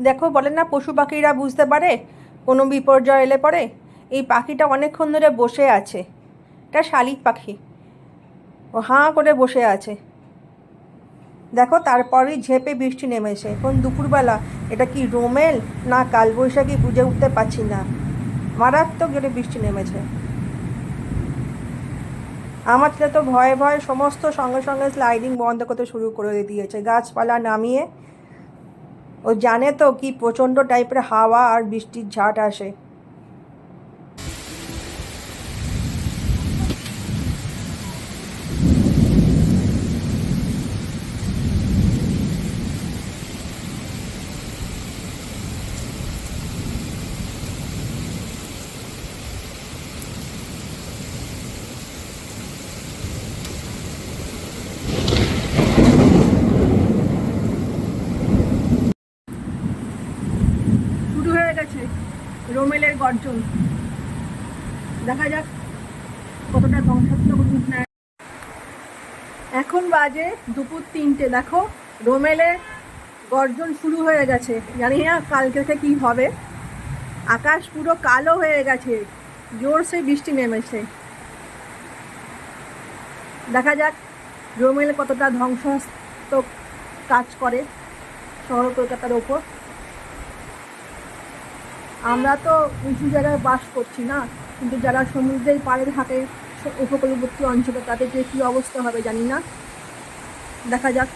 দেখো, বলে না পশু পাখিরা বুঝতে পারে কোনো বিপর্যয় এলে পরে। এই পাখিটা অনেকক্ষণ ধরে বসে আছে। এটা শালিক পাখি। ও হাঁ করে বসে আছে। দেখো, তারপরেই ঝেঁপে বৃষ্টি নেমেছে। এখন দুপুরবেলা। এটা কি রোমেল না কালবৈশাখী বুঝে উঠতে পারছি না। মারাত্মক জোরে বৃষ্টি নেমেছে। আমার ছেলে তো ভয়ে ভয়ে সমস্ত সঙ্গে সঙ্গে স্লাইডিং বন্ধ করতে শুরু করে দিয়েছে, গাছপালা নামিয়ে। ও জানে তো কি প্রচণ্ড টাইপের হাওয়া আর বৃষ্টির ঝাট আসে। শুরু হয়ে গেছে রোমেলের গর্জন। দেখা যাক কতটা ধ্বংসাত্মক রূপ নেয়। এখন বাজে দুপুর 3টে। দেখো, রোমেলের গর্জন শুরু হয়ে গেছে। জানি না কালকে থেকে কী হবে। আকাশ পুরো কালো হয়ে গেছে, জোরসে বৃষ্টি নেমেছে। দেখা যাক রোমেল কতটা ধ্বংসাত্মক কাজ করে শহর কলকাতার ওপর। আমরা তো উঁচু জায়গায় বাস করছি না, কিন্তু যারা সমুদ্রের পাড়ে থাকে উপকূলবর্তী অঞ্চলে, তাদের যে কী অবস্থা হবে জানি না। দেখা যাক।